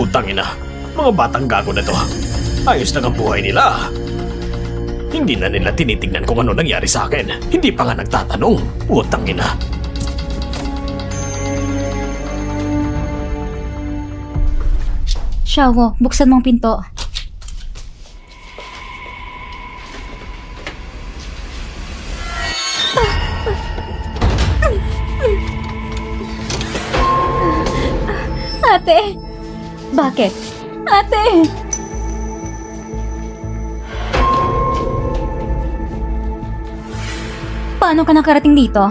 Putang ina, mga batang gago na to. Ayos lang ang buhay nila. Hindi na nila tinitingnan kung ano nangyari sa akin. Hindi pa nga nagtatanong. Putang ina. Xiao, buksan mong pinto. Ate! Bakit? Ate! Paano ka nakarating dito?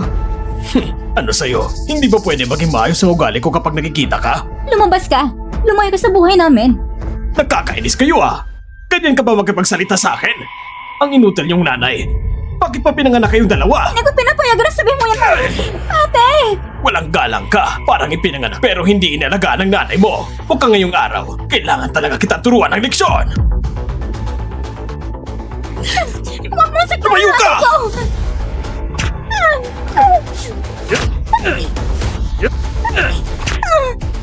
Ano sa'yo? Hindi ba pwede maging maayos sa ugali ko kapag nakikita ka? Lumabas ka! Lumayo ka sa buhay namin! Nagkakainis kayo ah! Ganyan ka ba makipagsalita sa akin? Ang inutil yung nanay. Bakit pa pinanganak kayong dalawa? Hindi ko pinapayagan na sabihin mo yan! Ate! Walang galang ka. Parang ipinanganak pero hindi inalagaan ng nanay mo. Mukhang ngayong araw, kailangan talaga kita turuan ng leksyon. Huwag mo saktan Tumayo ang ka! ate ko!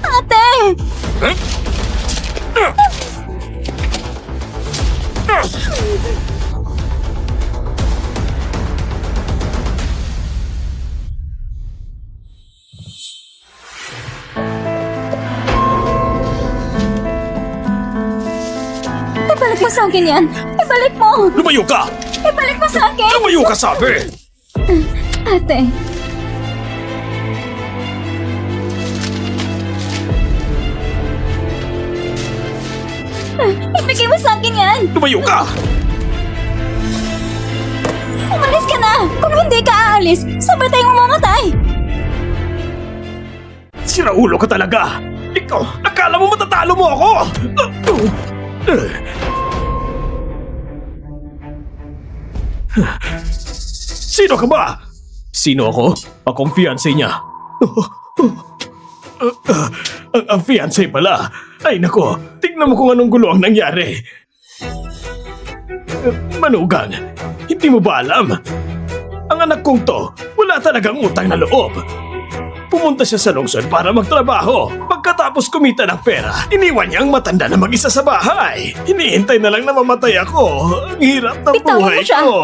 Ate! Ibalik mo sa akin yan! Ibalik mo! Lumayo ka! Ibalik mo sa akin! Lumayo ka sabi! Ate! Ibigay mo sa akin yan! Lumayo ka! Umalis ka na! Kung hindi ka aalis, sabay tayong mamamatay! Sira ulo ka talaga! Ikaw, akala mo matatalo mo ako! Sino ka ba? Sino ako? Akong fiancé niya. Ang fiancé pala. Ay nako, tignan mo kung anong gulo ang nangyari. Manugang, hindi mo ba alam? Ang anak kong to, wala talagang utang na loob. Pumunta siya sa lungsod para magtrabaho. Pagkatapos kumita ng pera, iniwan niya ang matanda na mag-isa sa bahay. Hinihintay na lang na mamatay ako. Ang hirap ng Bitawan mo buhay siya. ko.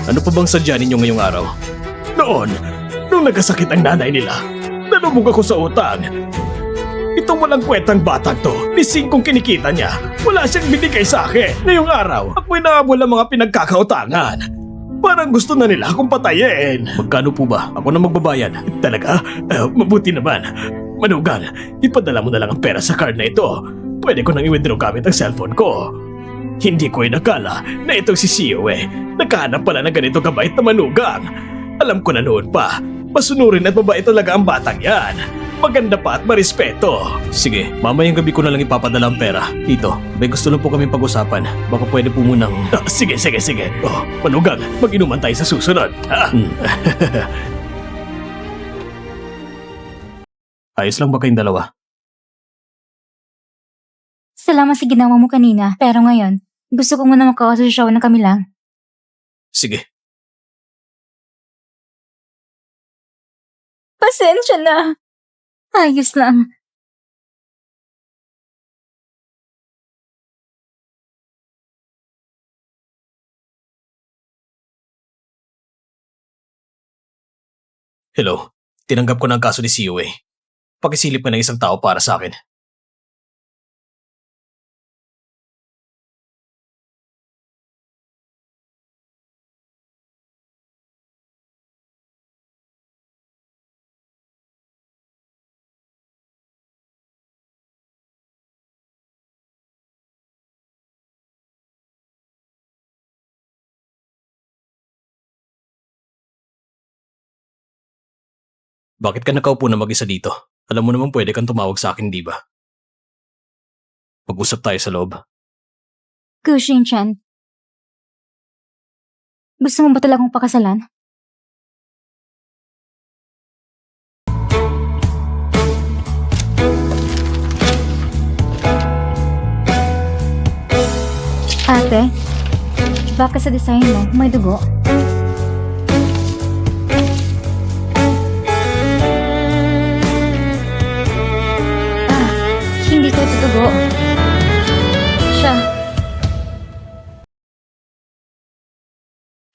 Ano pa bang sadya ninyo ngayong araw? Noon, nung nagkasakit ang nanay nila, nalubog ako sa utang. Itong walang kwentang batang to, ni Singkong kinikita niya, wala siyang binigay sa akin. Ngayong araw, ako'y nahabol ang mga pinagkakautangan. Parang gusto na nila akong patayin. Magkano po ba? Ako na magbabayad. Talaga? Mabuti naman. Manugang, ipadala mo na lang ang pera sa card na ito. Pwede ko nang i-withdraw gamit ang cellphone ko. Hindi ko inakala na itong si Sio nakahanap pala ng ganito kabait na manugang. Alam ko na noon pa, masunurin at mabait talaga ang batang yan. Maganda pa at marespeto. Sige, mamayang gabi ko na lang ipapadala ang pera. Tito, may gusto lang po kami pag-usapan. Baka pwede po munang... sige. Oh, manugang, mag-inuman tayo sa susunod. Ayos lang ba kayong dalawa? Salamat sa ginawa mo kanina, pero ngayon, gusto ko muna magkakasosyawan ng kami lang. Sige. Pasensya na. Ayos lang. Hello, tinanggap ko na ang kaso ni Sio Pakisilip ka ng isang tao para sa akin. Bakit ka nakaupo na mag-isa dito? Alam mo naman pwede kang tumawag sa akin, di ba? Mag-usap tayo sa loob. Gu Xingchen, gusto mo ba talagang pakasalan? Ate, baka sa design mo may dugo.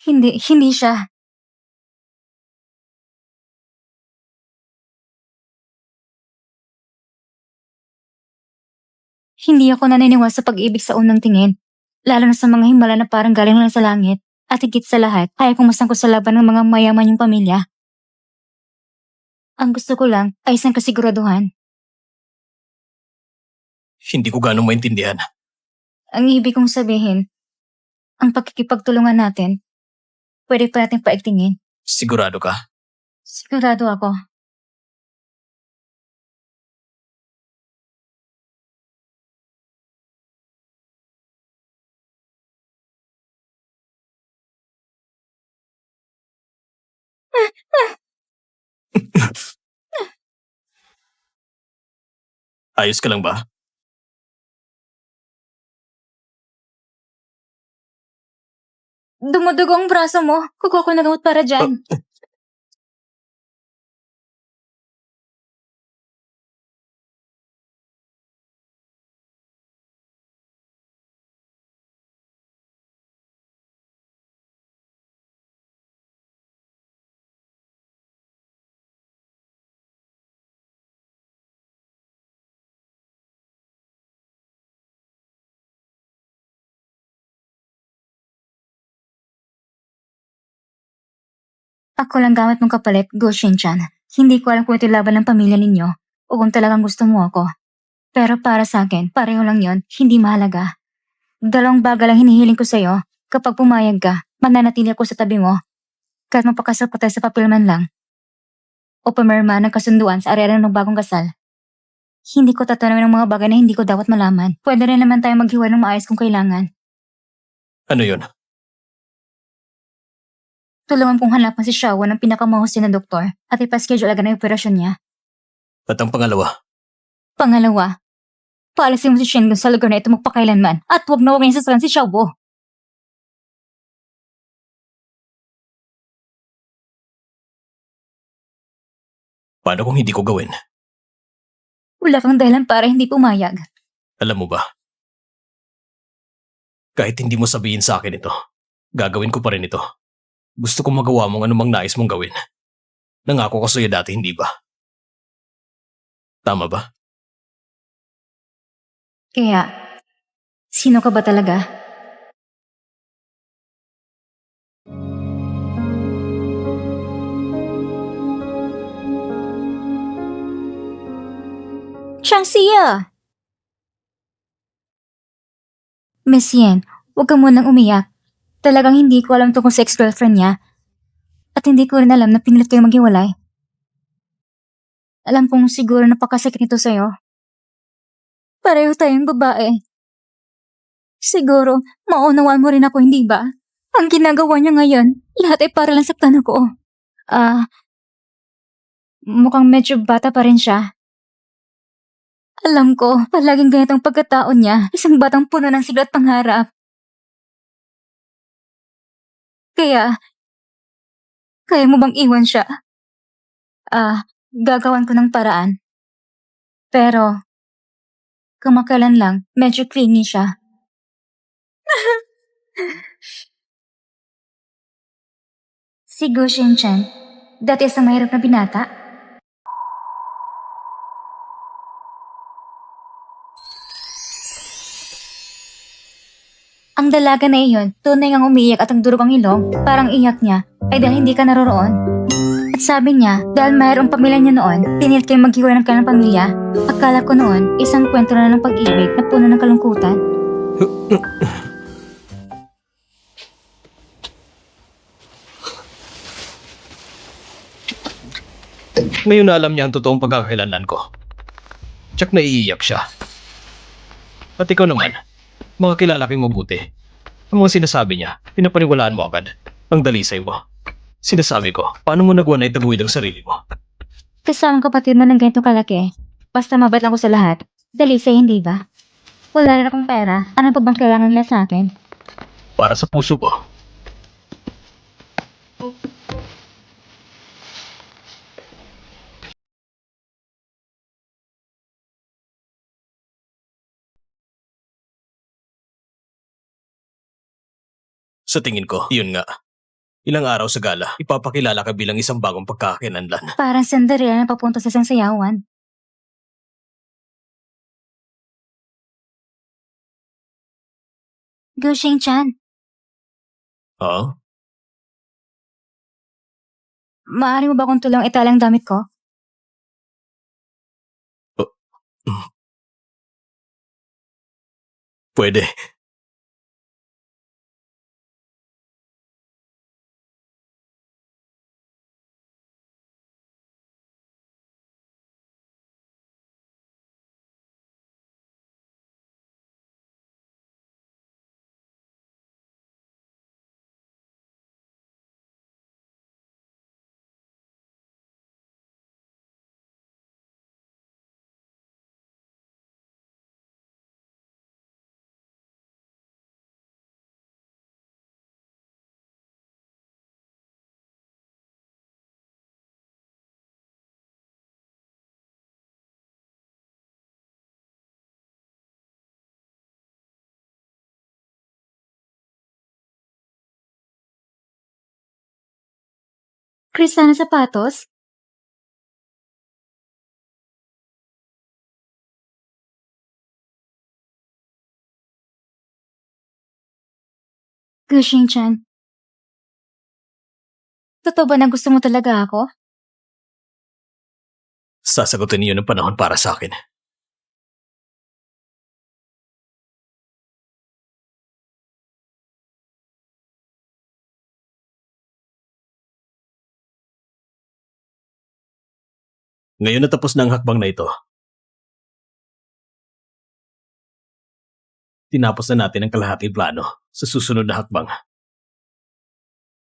Hindi siya. Hindi ako naniniwala sa pag-ibig sa unang tingin. Lalo na sa mga himala na parang galing lang sa langit. At higit sa lahat, kaya kong masangkot sa laban ng mga mayaman yung pamilya. Ang gusto ko lang ay isang kasiguraduhan. Hindi ko ganong maintindihan. Ang ibig kong sabihin, ang pagkikipagtulungan natin, pwede pa natin paigtingin. Sigurado ka? Sigurado ako. Ayos ka lang ba? Dumudugo ang braso mo. Kukuha ko na gamot para dyan. Ako lang gamit mong kapalit, Go Shin-chan. Hindi ko alam kung ito laban ng pamilya ninyo o kung talagang gusto mo ako. Pero para sa akin, pareho lang yon, hindi mahalaga. Dalawang bagay lang hinihiling ko sa'yo. Kapag pumayag ka, mananatili ako sa tabi mo. Kahit mapakasal pa tayo sa papel man lang. O pumirma ng kasunduan sa arera ng bagong kasal. Hindi ko tatanungin ng mga bagay na hindi ko dapat malaman. Pwede rin naman tayo maghiwalay ng maayos kung kailangan. Ano yun? Tulungan kong hanapan si Shawa ng pinakamahusay na doktor at ipaschedule agad ang operasyon niya. At ang pangalawa? Pangalawa, paalisin mo si Shingon sa lugar na ito magpakailanman at huwag na huwag niya sasalan si Xiaobo. Paano kung hindi ko gawin? Wala kang dahilan para hindi pumayag. Alam mo ba? Kahit hindi mo sabihin sa akin ito, gagawin ko pa rin ito. Gusto kong magawa mong anumang nais mong gawin. Nangako ko sa'yo dati, hindi ba? Tama ba? Kaya, sino ka ba talaga? Changxia! Miss Yen, huwag ka munang umiyak. Talagang hindi ko alam tungkol sa ex-girlfriend niya. At hindi ko rin alam na pinilit kayo maghiwalay. Alam kong siguro napakasakit nito sa'yo. Pareho tayong babae. Siguro, maunawaan mo rin ako, hindi ba? Ang ginagawa niya ngayon, lahat ay para lang saktan ako. Mukhang medyo bata pa rin siya. Alam ko, palaging ganito ang pagkatao niya. Isang batang puno ng sigla at pangarap. Kaya mo bang iwan siya? Gagawan ko ng paraan. Pero, kamakailan lang, medyo clingy siya. Si Go Shin-chan, dati isang mahirap na binata. Ang dalaga na iyon, tunay ngang umiiyak at ang durog ang ilong, parang iyak niya, ay dahil hindi ka naroroon. At sabi niya, dahil mayroong pamilya niya noon, pinilit kayo maghiwalay ng kanilang pamilya. Akala ko noon, isang kwento na ng pag-ibig na puno ng kalungkutan. Ngayon na alam niya ang totoong pagkakailanlan ko. Tsak naiiyak siya. At ikaw naman, mga kilala kang mabuti. Ang mga sinasabi niya, pinapaniwalaan mo agad. Ang dalisay mo. Sinasabi ko, paano mo nagawa na itaguwid ang sarili mo? Kasamang kapatid mo ng ganitong kalaki. Basta mabait lang ko sa lahat. Dalisay, hindi ba? Wala rin akong pera. Ano pa bang kailangan nila sa akin? Para sa puso ko. Sa tingin ko, yun nga. Ilang araw sa gala, ipapakilala ka bilang isang bagong pagkakakilanlan. Parang Cinderella na papunta sa isang sayawan. Gushing-chan, Oo? maaari mo ba akong tulong italang damit ko? Pwede. Kristal na sapatos? Gushing-chan, totoo ba na gusto mo talaga ako? Sasagutin niyo ng panahon para sa akin. Ngayon na tapos na ang hakbang na ito. Tinapos na natin ang kalahating plano sa susunod na hakbang.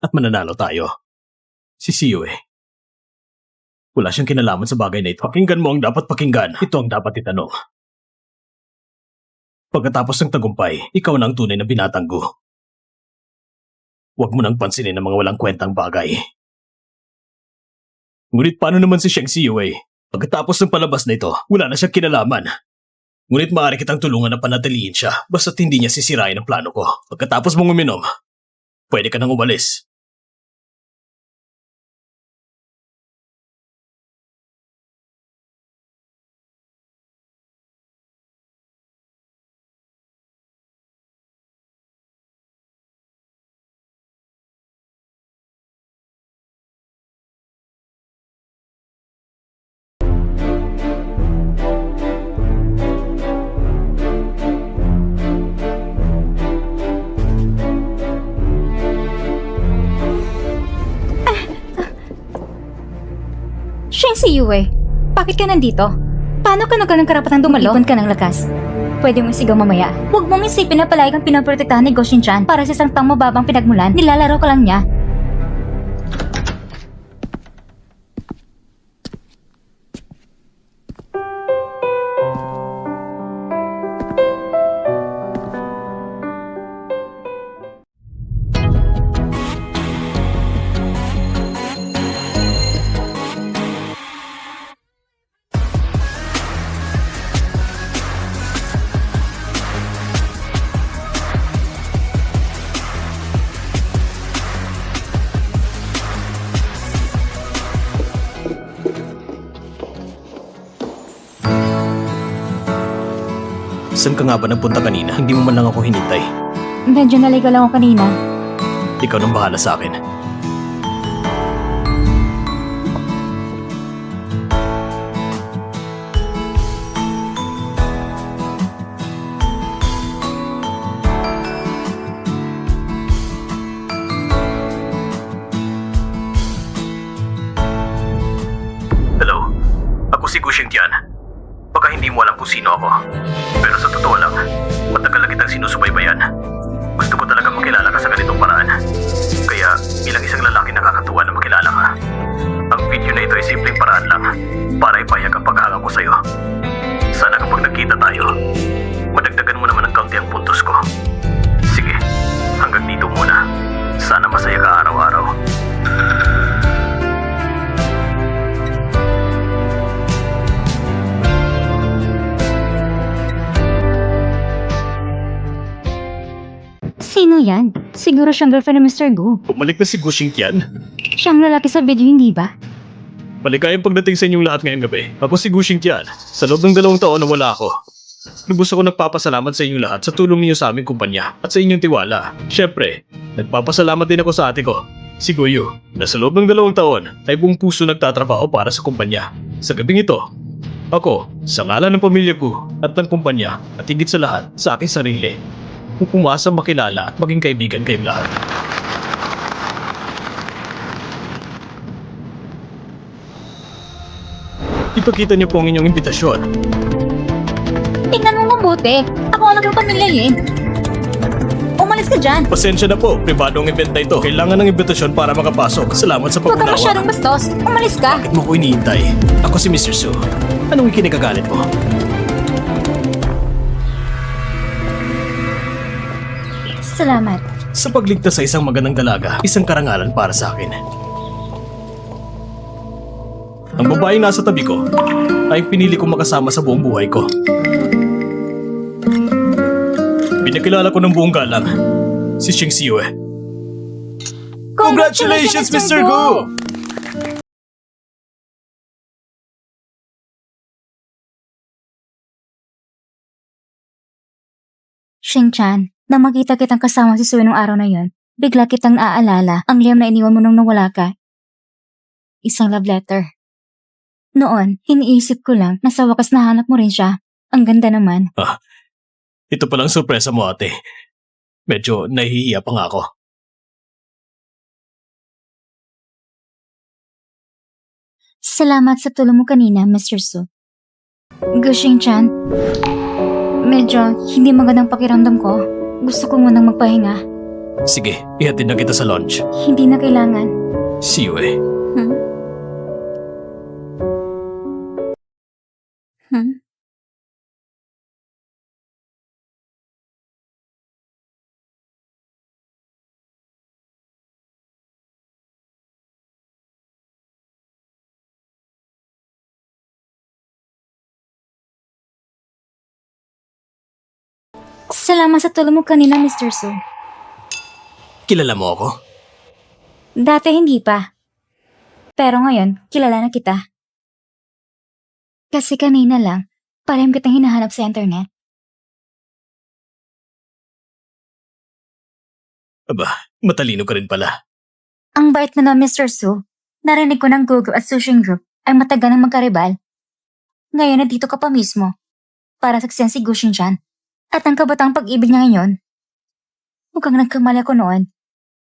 At mananalo tayo. Si Siyue. Wala siyang kinalaman sa bagay na ito. Pakinggan mo ang dapat pakinggan. Ito ang dapat itanong. Pagkatapos ng tagumpay, ikaw na ang tunay na binatanggo. Huwag mo nang pansinin ang mga walang kwentang bagay. Ngunit paano naman si Sheng Siyue? Pagkatapos ng palabas na ito, wala na siyang kinalaman. Ngunit maaari kitang tulungan na panatiliin siya basta't hindi niya sisirain ang plano ko. Pagkatapos mong uminom, pwede ka nang umalis. Sheng Siyue, bakit ka nandito? Paano ka nagkaroon ng karapatang dumalo? Ipon ka ng lakas. Pwede mong sigaw mamaya. Huwag mong isipin na palagi kang pinaprotektahan ni Goshin-chan para sa isang tang mababang pinagmulan. Nilalaro ka lang niya. Saan ka nga ba nagpunta kanina? Hindi mo man lang ako hinintay. Medyo naligaw lang ako kanina. Ikaw nang bahala sa akin. Hello? Ako si Gushing Tian. Baka hindi mo alam kung sino ako. Pero sa totoo lang, matagal na kitang sinusubaybayan. Gusto ko talaga makilala ka sa ganitong paraan. Kaya bilang isang lalaki nakakatuwa na makilala ka. Ang video na ito ay simpleng paraan lang para ipahayag ang paghanga ko sa'yo. Sana kapag nagkita tayo, madagdagan mo naman ng kaunti ang puntos ko. Sige, hanggang dito muna. Sana masaya ka araw-araw. Sino Sino yan? Siguro siyang girlfriend ni Mr. Gu. Bumalik na si Gu Xingtian. Siyang lalaki sa video, hindi ba? Maligayang pagdating sa inyong lahat ngayong gabi. Ako si Gu Xingtian. Sa loob ng 2 taon na wala ako. Lubos ako nagpapasalamat sa inyong lahat sa tulong niyo sa aming kumpanya at sa inyong tiwala. Siyempre, nagpapasalamat din ako sa ate ko, si Guyu, na sa loob ng 2 taon ay buong puso nagtatrabaho para sa kumpanya. Sa gabing ito, ako, sa ngalan ng pamilya ko at ng kumpanya at higit sa lahat sa aking sarili, kung pumasa makilala at maging kaibigan kayong lahat. Ipakita niyo po ang inyong imbitasyon. Tingnan mo mabuti. Ako ang naging pamilya yun. Umalis ka dyan. Pasensya na po, pribado ang event na ito. Kailangan ng imbitasyon para makapasok. Salamat sa Huwag ka pag-unawa. masyadong bastos. Umalis ka. Bakit mo ko iniintay? Ako si Mr. Su. Anong ikinagagalit mo? Salamat. Sa pagligtas sa isang magandang dalaga, isang karangalan para sa akin. Ang babaeng nasa tabi ko ay pinili kong makasama sa buong buhay ko. Pinakilala ko ng buong galang, si Xing Xiue. Congratulations, Mr. Gu! Shing-chan, nang makita kitang kasama si Sue nung araw na yon, bigla kitang naaalala ang liyam na iniwan mo nung nawala ka. Isang love letter. Noon, iniisip ko lang na sa wakas nahanap mo rin siya. Ang ganda naman. Ito palang sorpresa mo, ate. Medyo nahihiya pa nga ako. Salamat sa tulong mo kanina, Mr. Su. Gushing-chan, medyo hindi magandang pakiramdam ko. Gusto ko munang magpahinga. Sige, ihatid na kita sa lunch. Hindi na kailangan. Xiue. Hmm? Hmm? Salamat sa tulong mo kanina, Mr. Su. Kilala mo ako? Dati hindi pa. Pero ngayon, kilala na kita. Kasi kanina lang, parang kitang hinahanap sa internet. Aba, matalino ka rin pala. Ang bait na Mr. Su, narinig ko ng Gogo at Sushin Group ay matagal nang magkaribal. Ngayon nandito ka pa mismo, para saksayan si Gushin-chan. At ang kabatang pag-ibig niya ngayon. Mukhang nagkamali ako noon.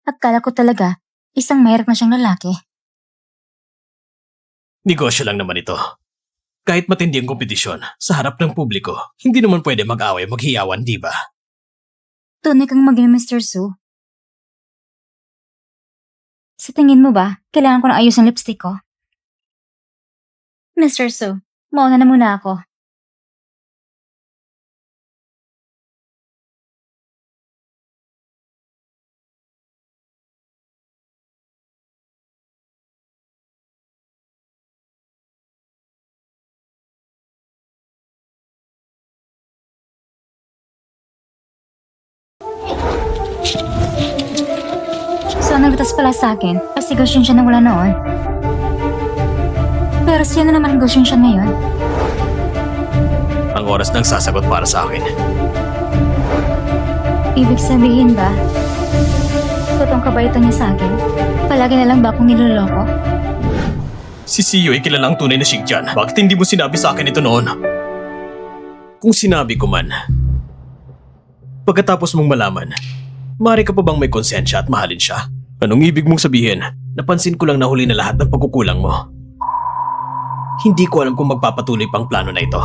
Akala ko talaga, isang mayroon na siyang lalaki. Negosyo lang naman ito. Kahit matindi ang kompetisyon sa harap ng publiko, hindi naman pwede mag-away maghiyawan, di ba? Tunay kang maging Mr. Su. Sa tingin mo ba, kailangan ko na ayos ang lipstick ko? Mr. Su, mauna na muna ako. So, nagbatas pala sa akin kasi gushin siya na wala noon. Pero sino naman ang gushin siya ngayon? Ang oras ng sasagot para sa akin. Ibig sabihin ba, totoong kabaitan niya sa akin? Palagi na lang ba akong niloloko? Si Xiue ay kilalang tunay na Xingtian. Bakit hindi mo sinabi sa akin ito noon? Kung sinabi ko man, pagkatapos mong malaman, maaari ka pa bang may konsensya at mahalin siya? Anong ibig mong sabihin? Napansin ko lang na huli na lahat ng pagkukulang mo. Hindi ko alam kung magpapatuloy pang plano na ito.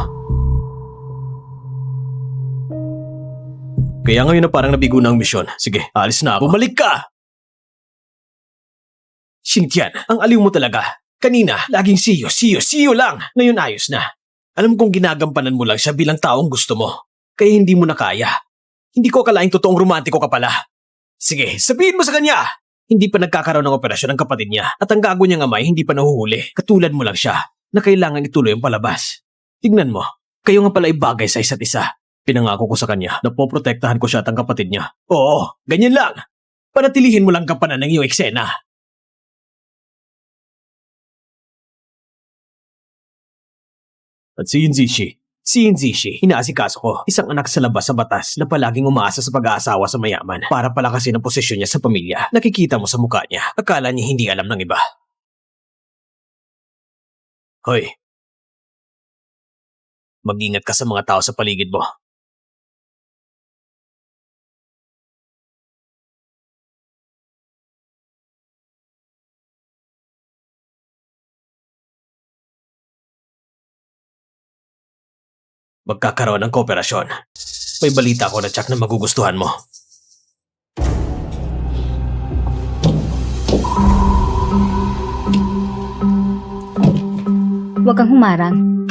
Kaya ngayon na parang nabigo na ang misyon. Sige, alis na ako. Bumalik ka! Xingtian, ang aliw mo talaga. Kanina, laging siyo lang. Ngayon ayos na. Alam kong ginagampanan mo lang siya bilang taong gusto mo. Kaya hindi mo na kaya. Hindi ko akalaing totoong romantiko ka pala. Sige, sabihin mo sa kanya! Hindi pa nagkakaroon ng operasyon ang kapatid niya at ang gago niyang amay hindi pa nahuhuli. Katulad mo lang siya na kailangan ituloy ang palabas. Tignan mo, kayo nga pala ay bagay sa isa't isa. Pinangako ko sa kanya na poprotektahan ko siya at ang kapatid niya. Oo, ganyan lang. Panatilihin mo lang kapanan ng iyong eksena. At si Yinzishi, inaasikaso ko, isang anak sa labas sa batas na palaging umaasa sa pag-aasawa sa mayaman para palakasin ang posisyon niya sa pamilya. Nakikita mo sa mukha niya, akala niya hindi alam ng iba. Hoy, mag-ingat ka sa mga tao sa paligid mo. Magkakaroon ng kooperasyon. May balita ako na tsak na magugustuhan mo. Huwag kang humarang.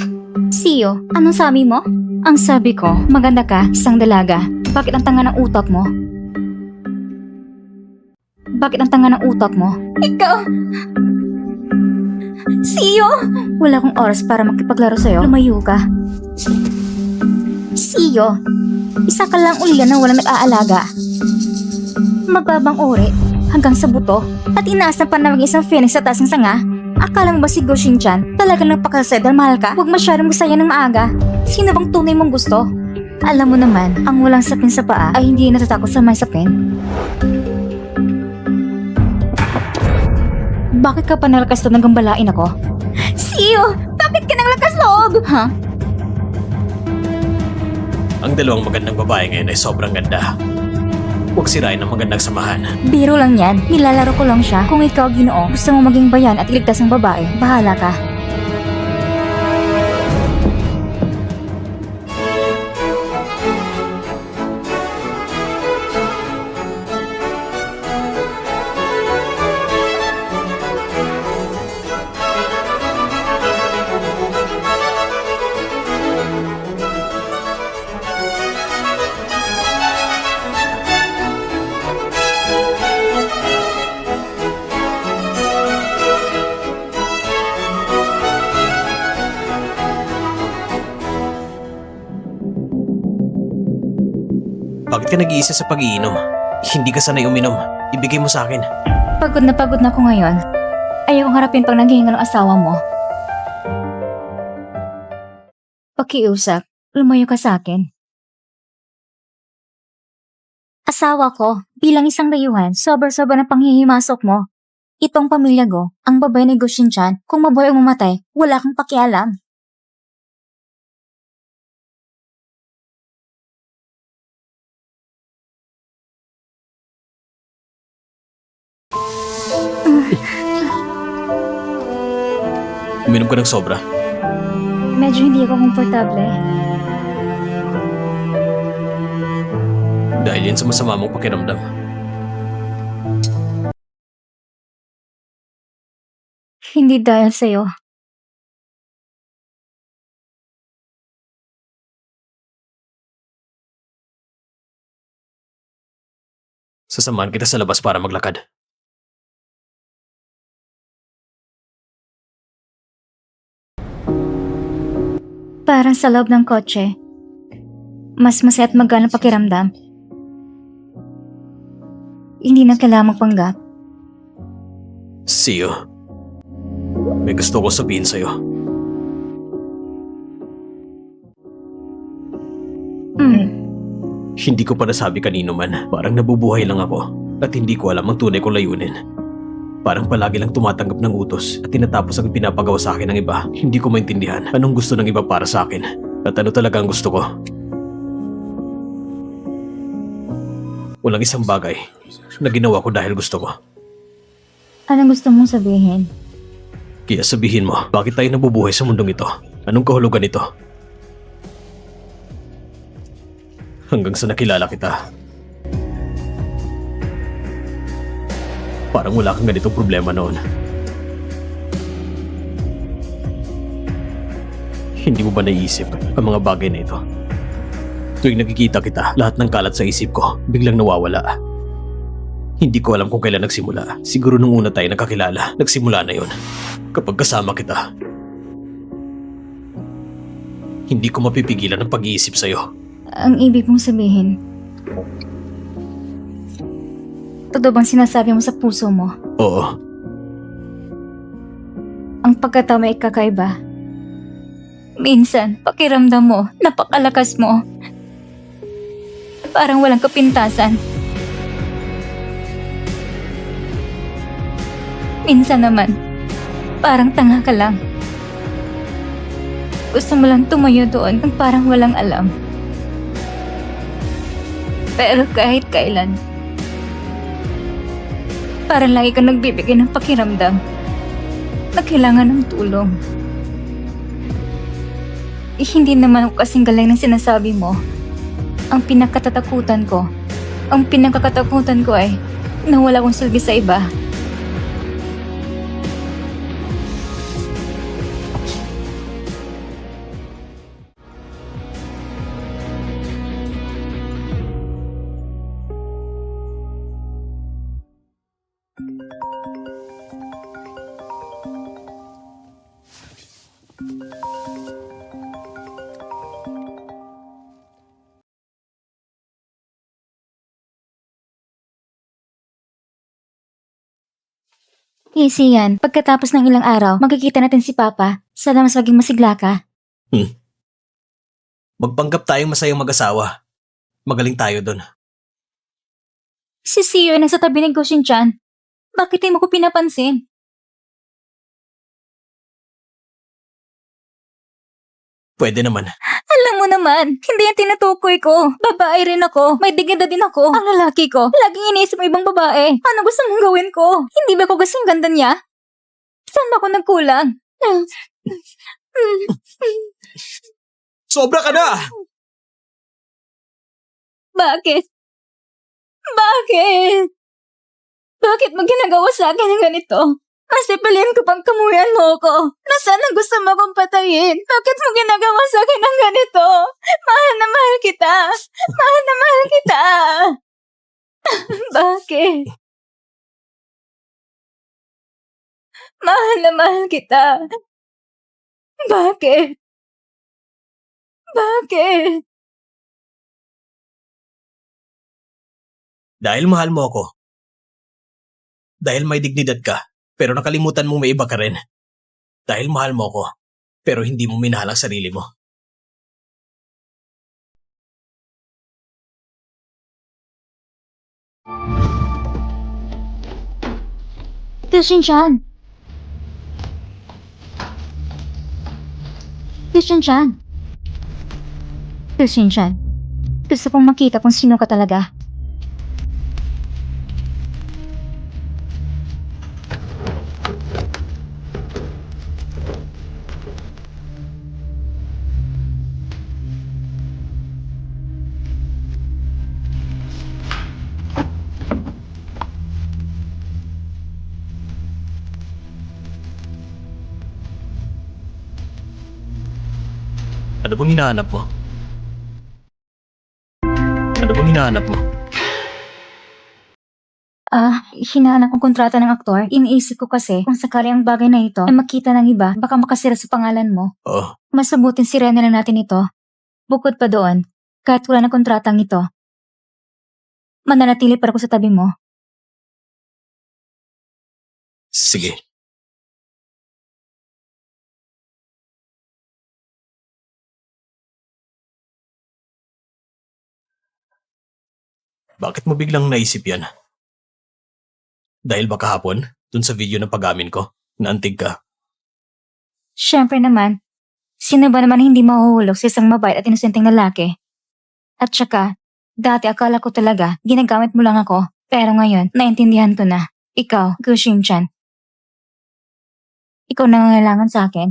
Siyo, anong sabi mo? Ang sabi ko, maganda ka, isang dalaga. Bakit ang tanga ng utak mo? Bakit ang tanga ng utak mo? Ikaw! Siyo! Wala akong oras para makipaglaro sa'yo. Lumayo ka. Siyo! Isa ka lang ulian na walang nag-aalaga. Magbabang uri, hanggang sa buto, at inaas na pa na mag-isang phoenix sa taas ng sanga. Akala mo ba si Go Shinchan talagang nagpakasaya dahil mahal ka? Huwag masyadong magsaya ng maaga. Sino bang tunay mong gusto? Alam mo naman, ang walang sapin sa paa ay hindi natatakot sa may sapin. Bakit ka pa nalakas loob ng gambalain ako? Siyo! Bakit ka nang lakas loob? Ha? Ang dalawang magandang babae ngayon ay sobrang ganda. Huwag sirain ang magandang samahan. Biro lang yan. Nilalaro ko lang siya. Kung ikaw, Ginoo, gusto mo maging bayan at iligtas ang babae, bahala ka. Bakit ka nag-iisa sa pag-iinom? Hindi ka sanay uminom. Ibigay mo sa akin. Pagod na ako ngayon. Ayaw kong harapin pag naghihinga ng asawa mo. Pakiusap, lumayo ka sa akin. Asawa ko, bilang isang dayuhan, sobra-sobra ng panghihimasok mo. Itong pamilya ko, ang babae ni Go Shinchan, kung mabuhay o mamatay, wala kang pakialam. Uminom ka ng sobra. Medyo hindi ako komportable. Dahil yan sa masama mong pakiramdam. Hindi dahil sa'yo. Sasamahan kita sa labas para maglakad. Parang sa loob ng kotse. Mas masaya at magaan ang pakiramdam. Hindi na kailangan magpanggap. Siyo. May gusto ko sabihin sa'yo. Hindi ko pa nasabi kanino man. Parang nabubuhay lang ako. At hindi ko alam ang tunay kong layunin. Parang palagi lang tumatanggap ng utos at tinatapos ang pinapagawa sa akin ng iba. Hindi ko maintindihan anong gusto ng iba para sa akin at ano talaga ang gusto ko. Walang isang bagay na ginawa ko dahil gusto ko. Anong gusto mong sabihin? Kaya sabihin mo, bakit tayo nabubuhay sa mundong ito? Anong kahulugan ito? Hanggang sa nakilala kita. Parang wala kang ganitong problema noon. Hindi mo ba naiisip ang mga bagay na ito? Tuwing nakikita kita, lahat ng kalat sa isip ko biglang nawawala. Hindi ko alam kung kailan nagsimula. Siguro nung una tayo nagkakilala, nagsimula na yon. Kapag kasama kita, hindi ko mapipigilan ang pag-iisip sa'yo. Ang ibig mong sabihin, totoo bang sinasabi mo sa puso mo? Oo. Ang pagkatao ay kakaiba. Minsan, pakiramdam mo, napakalakas mo. Parang walang kapintasan. Minsan naman, parang tanga ka lang. Gusto mo lang tumayo doon ng parang walang alam. Pero kahit kailan, parang lagi kang nagbibigay ng pakiramdam na kailangan ng tulong. Hindi naman ako kasing galing ng sinasabi mo. Ang pinakakatakutan ko ay nawala akong silbi sa iba. Easy yan. Pagkatapos ng ilang araw, magkikita natin si Papa. Sana mas maging masigla ka. Magpanggap tayong masayang mag-asawa. Magaling tayo doon. Si Sio ay nasa tabi ni Goshin-chan. Bakit di mo ko pinapansin? Pwede naman. Alam mo naman, hindi yan tinutukoy ko. Babae rin ako. May dignidad din ako. Ang lalaki ko, laging iniisip mo ibang babae. Ano gusto mong gawin ko? Hindi ba ko gustong ganda niya? Saan ba ako nagkulang? Sobra ka na! Bakit? Bakit? Bakit mo ginagawa sa akin ng ganito? Mas pipiliin ko pang kamuyan mo ko. Nasaan ang gusto mo kong patayin? Bakit mo ginagawa sa akin ng ganito? Mahal na mahal kita. Mahal na mahal kita. Bakit? Mahal na mahal kita. Bakit? Bakit? Dahil mahal mo ako. Dahil may dignidad ka, pero nakalimutan mong may iba ka rin. Dahil mahal mo ako, pero hindi mo minahal ang sarili mo. Goshin-chan. Goshin-chan. Goshin-chan. Gusto kong makita kung sino ka talaga. Ano bang hinahanap mo? Ano bang hinahanap mo? Hinahanap kong kontrata ng aktor. Iniisip ko kasi kung sakali ang bagay na ito ay makita ng iba, baka makasira sa pangalan mo. Oh, Mas mabuting sirena na natin ito. Bukod pa doon, kahit wala ng kontratang ito, mananatili pa ako sa tabi mo. sige. Bakit mo biglang naisip yan? Dahil ba kahapon, dun sa video ng pag-amin ko, naantig ka? Siyempre naman, sino ba naman hindi mahuhulog sa isang mabait at inosenteng lalaki? At saka, dati akala ko talaga ginagamit mo lang ako, pero ngayon, naintindihan ko na. Ikaw, Goshin-chan. Ikaw nangangailangan sa akin.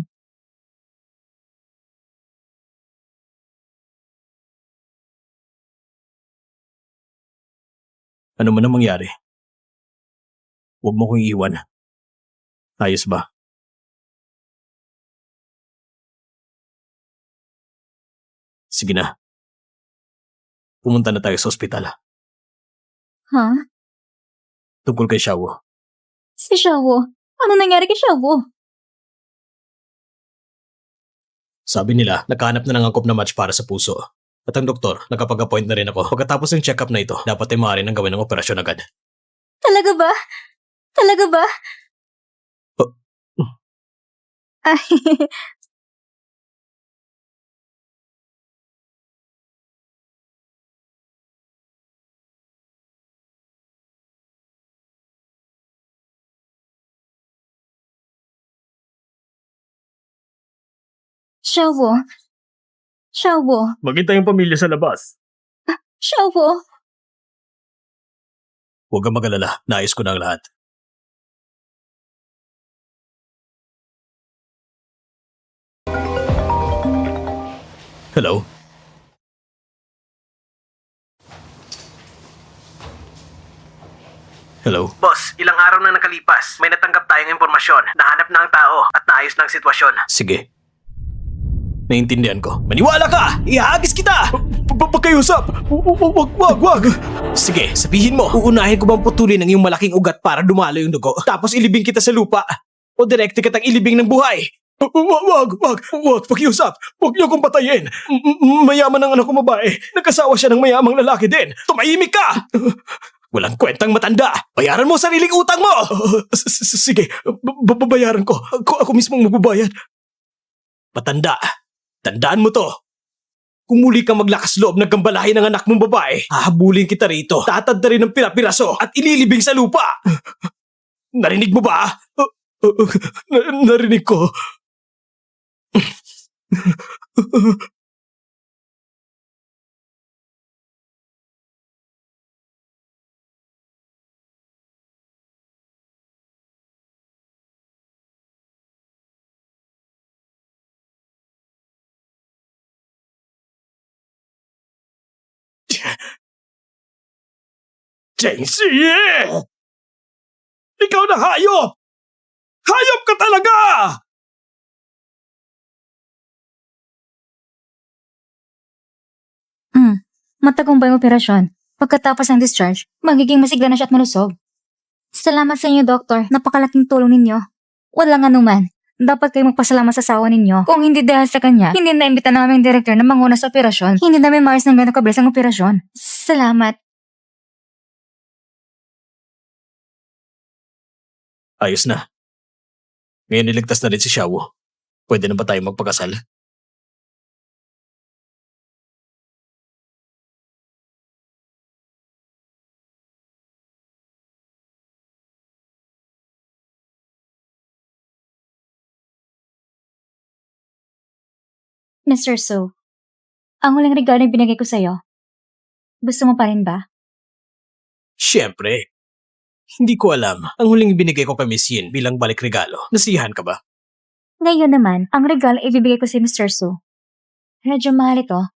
Ano man ang mangyari? Huwag mo kong iiwan. Ayos ba? Sige na. Pumunta na tayo sa ospital. Ha? Tungkol kay Shawo. Si Shawo? Ano nangyari kay Shawo? Sabi nila, nakahanap na ng angkop na match para sa puso. At ang doktor, nakapag-appoint na rin ako. Pagkatapos ng check-up na ito, dapat ay maaari nang gawin ng operasyon agad. Talaga ba? Talaga ba? Oh. Ay, Xiaobo. Xiaobo. Maghintay ang pamilya sa labas. Xiaobo. Huwag kang mag-alala. Naayos ko na ang lahat. Hello? Hello? Boss, ilang araw na nakalipas. May natanggap tayong impormasyon. Nahanap na ang tao at naayos na ang sitwasyon. Sige. Naiintindihan ko. Maniwala ka! Ihagis kita! Pagkayusap! Wag! Sige, sabihin mo. Uunahin ko bang putulin ang iyong malaking ugat para dumalo yung dugo? Tapos ilibing kita sa lupa? O direkte kitang ilibing ng buhay? Wag! Pakiusap! Huwag niyo akong patayin! Mayaman ang anak ko babae. Nagkasawa siya ng mayamang lalaki din. Tumahimik ka! Walang kwentang matanda! Bayaran mo sariling utang mo! Sige, babayaran ko. Ako mismong magbabayad. Matanda, tandaan mo to. Kung muli kang maglakas loob ng gambalahin ng anak mong babae, hahabulin kita rito, tatadda rin ng pirapiraso at ililibing sa lupa. Narinig mo ba? Narinig ko. Jaycee! Ikaw na hayop! Hayop ka talaga! Matagumpay ang operasyon. Pagkatapos ng discharge, magiging masigla na siya at malusog. Salamat sa inyo, Doktor. Napakalaking tulong ninyo. Walang anuman. Dapat kayo magpasalamat sa asawa ninyo. Kung hindi dahil sa kanya, hindi na-imbita namin director na manguna sa operasyon. Hindi namin maayos ng gano'ng kabilis ang operasyon. Salamat. Ayos na. Ngayon niligtas na rin si Xiao. Pwede na ba tayo magpakasal? Mr. Su, ang huling regalo na binigay ko sa'yo. Gusto mo pa rin ba? Siyempre. Hindi ko alam. Ang huling binigay ko kay Miss Yin bilang balik regalo. Nasiyahan ka ba? Ngayon naman, ang regalo ibibigay ko si Mr. Su. Medyo mahal ito.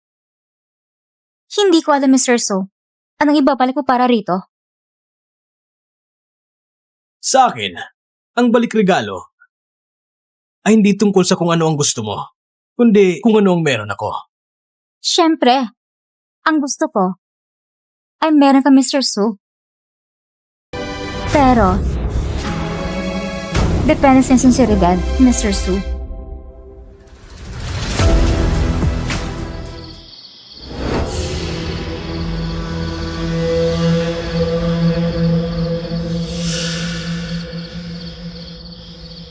Hindi ko alam, Mr. Su. Anong ibabalik mo para rito? Sa akin, ang balik regalo ay hindi tungkol sa kung ano ang gusto mo, kundi kung ano ang meron ako. Siyempre, ang gusto ko ay meron ka, Mr. Su. Pero, depende sa sinseridad, Mr. Su.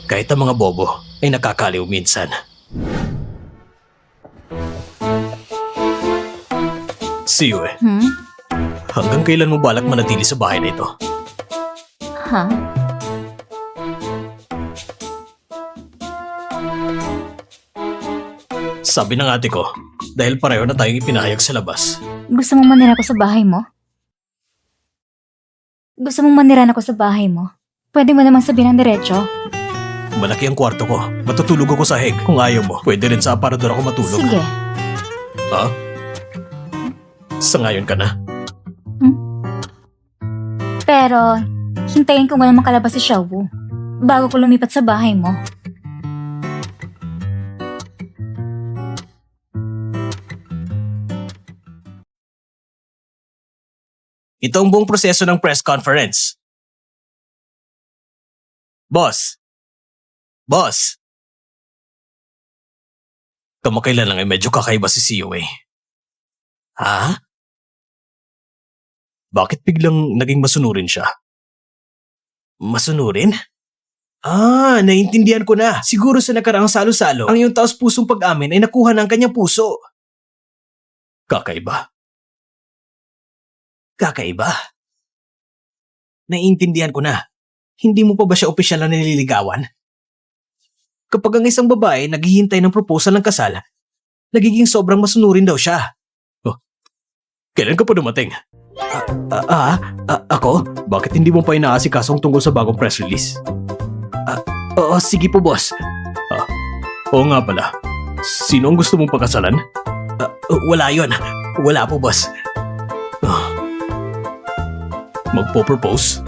Kahit ang mga bobo ay nakakaliw minsan. Siyo hanggang kailan mo balak manatili sa bahay na ito? Ha? Sabi ng ate ko, dahil pareho na tayong ipinahayag sa labas. Gusto mong manira ko sa bahay mo? Gusto mong manira ako sa bahay mo? Pwede mo namang sabihin ng diretso. Malaki ang kwarto ko. Matutulog ako sa heg. Kung ayaw mo, pwede rin sa aparador ako matulog. Sige. Ha? Sa ngayon ka na? Pero, hintayin ko muna makalabas si Xiaowu bago ko lumipat sa bahay mo. Ito ang buong proseso ng press conference. Boss! Boss! Kamakailan lang ay medyo kakaiba si CEO eh. Ha? Bakit biglang naging masunurin siya? Masunurin? Naintindihan ko na. Siguro sa nakaraang salo-salo, ang iyong taos-pusong pag-amin ay nakuha ng kanyang puso. Kakaiba. Kakaiba? Naiintindihan ko na. Hindi mo pa ba siya opisyal na nililigawan? Kapag ang isang babae naghihintay ng proposal ng kasal, nagiging sobrang masunurin daw siya. Oh, kailan ka pa dumating? Ako? Bakit hindi mo pa inaasikasong tungkol sa bagong press release? Oo, sige po, boss. Oo nga pala. Sino ang gusto mong pakasalan? Wala yon. Wala po, boss. Magpo-propose?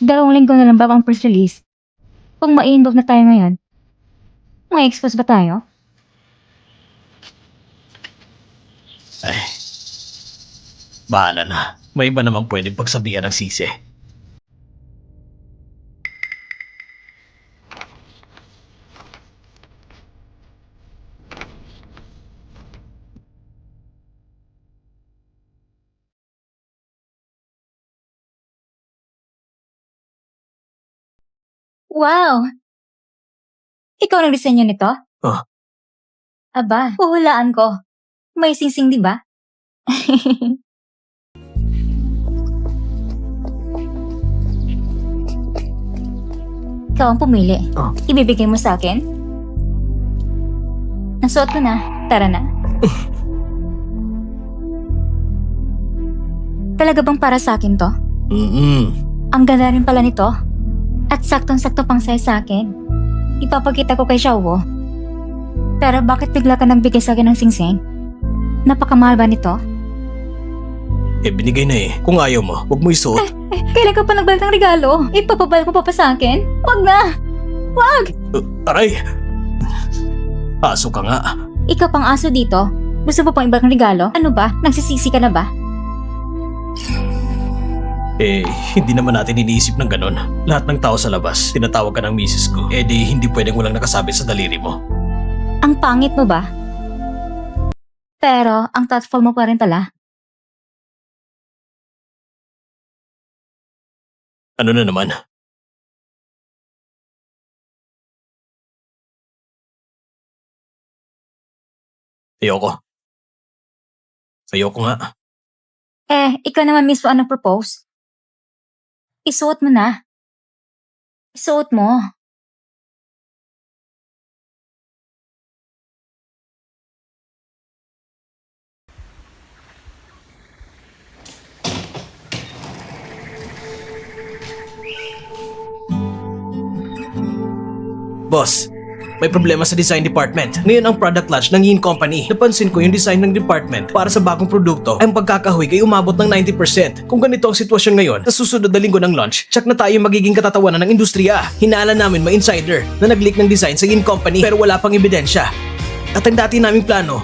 Dalawang linggo na lang ba ang press release? Kung ma-involve na tayo ngayon, may expose ba tayo? Ay, bahala na. May iba namang pwedeng pagsabihan ng sisi. Wow! Ikaw nag-disenyo nito? Ah. Aba, huhulaan ko. May singsing, di ba? Ikaw ang pumili. Ah. Ibibigay mo sa akin? Nasuot ko na. Tara na. Talaga bang para sa akin to? Ang ganda rin pala nito. At saktong-sakto pang sa'yo sa akin. Ipapakita ko kay Xiaowo. Pero bakit bigla ka nagbigay sa akin ng singsing? Napakamahal ba nito? Binigay na eh. Kung ayaw mo, huwag mo isuot. Kailan ka pa nagbalik ng regalo? Ipapabalik mo pa sa akin? Wag na! Wag! Aray! Aso ka nga. Ikaw pang aso dito. Gusto mo pang ibalik ng regalo? Ano ba? Nagsisisi ka na ba? Hindi naman natin iniisip ng ganon. Lahat ng tao sa labas, tinatawag ka ng misis ko. Di hindi pwedeng walang nakasabit sa daliri mo. Ang pangit mo ba? Pero, ang thoughtful mo pa rin pala. Ano na naman? Ayoko. Ayoko nga. Ikaw naman mismo ang nag-propose. Isuot mo na. Isuot mo. Boss, may problema sa design department. Ngayon ang product launch ng Yin Company. Napansin ko yung design ng department para sa bagong produkto ay ang pagkakahawig ay umabot ng 90%. Kung ganito ang sitwasyon ngayon, sa susunod na linggo ng launch, tsak na tayo magiging katatawanan ng industriya. Hinala namin may insider na nag-leak ng design sa Yin Company pero wala pang ebidensya. At ang dati naming plano,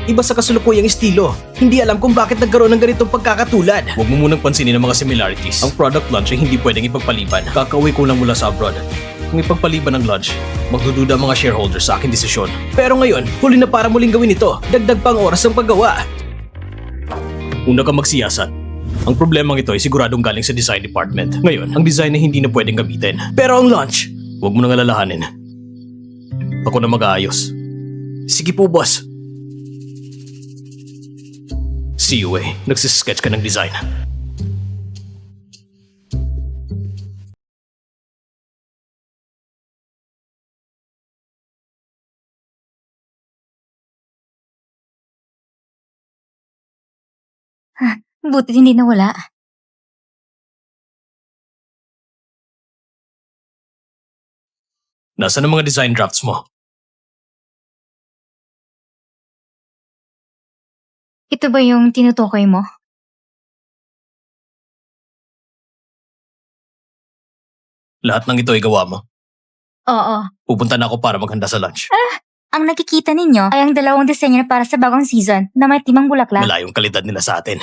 iba sa kasulukuyang estilo. Hindi alam kung bakit nagkaroon ng ganitong pagkakatulad. Huwag mo munang pansinin ang mga similarities. Ang product launch ay hindi pwedeng ipagpaliban. Kakauwi ko lang mula sa abroad. Kung ipagpaliban ng launch, magdududa ang mga shareholders sa aking desisyon. Pero ngayon, huli na para muling gawin ito. Dagdag pang oras ang paggawa. Una ka magsiyasat. Ang problemang ito ay siguradong galing sa design department. Ngayon, ang design ay hindi na pwedeng gamitin. Pero ang launch, huwag mo nang alalahanin. Ako na mag-aayos. Sige po, boss. See you eh. Nagsisketch ka ng design. Buti hindi nawala. Nasaan ang mga design drafts mo? Ito ba yung tinutukoy mo? Lahat ng ito ay gawa mo. Oo. Pupunta na ako para maghanda sa lunch. Ang nakikita ninyo ay ang dalawang disenyo para sa bagong season na may timang bulaklak. Malayong kalidad nila sa atin.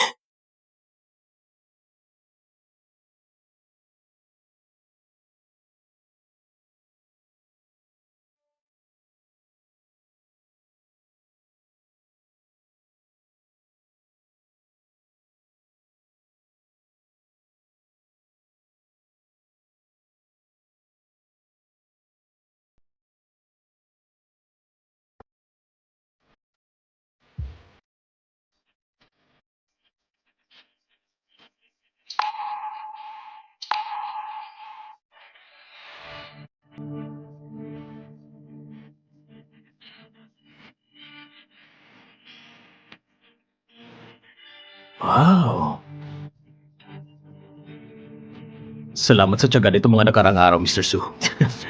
Wow. Salamat sa tiyaga nito mga nakarang araw, Mr. Su.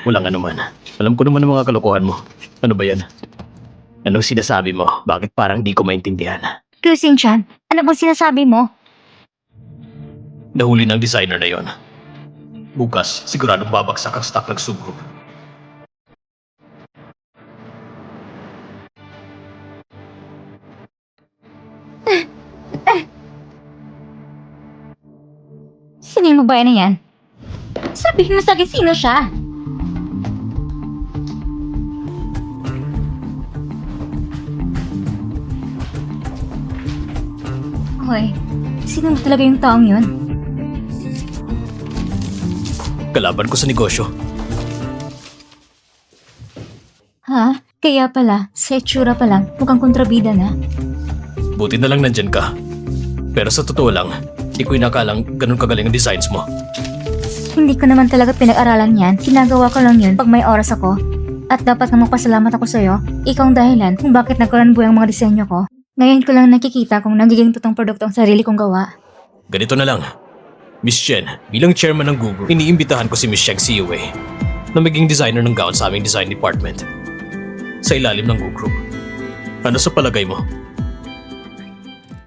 Walang anuman. Alam ko naman ang mga kalokohan mo. Ano ba yan? Anong sinasabi mo? Bakit parang di ko maintindihan? Go Shin-chan, ano bang sinasabi mo? Nahuli ng designer na yon. Bukas, siguradong babagsak ang stock ng Su Group. Sino yung babae na yan? Sabihin mo sa akin sino siya. Hoy, sino ba talaga yung taong yun? Kalaban ko sa negosyo. Ha? Kaya pala, sa itsura pa lang, mukhang kontrabida na. Buti na lang nandyan ka. Pero sa totoo lang, di ko inakalang ganun kagaling ang designs mo. Hindi ko naman talaga pinag-aralan yan. Ginagawa ko lang yun pag may oras ako. At dapat na magpasalamat ako sa'yo. Ikaw ang dahilan kung bakit nagkaroon buhay ang mga disenyo ko. Ngayon ko lang nakikita kung nagiging totoong produkto ang sarili kong gawa. Ganito na lang. Miss Chen, bilang chairman ng Google, iniimbitahan ko si Miss Sheng Siwei na maging designer ng gown sa aming design department. Sa ilalim ng Google Group. Ano sa palagay mo?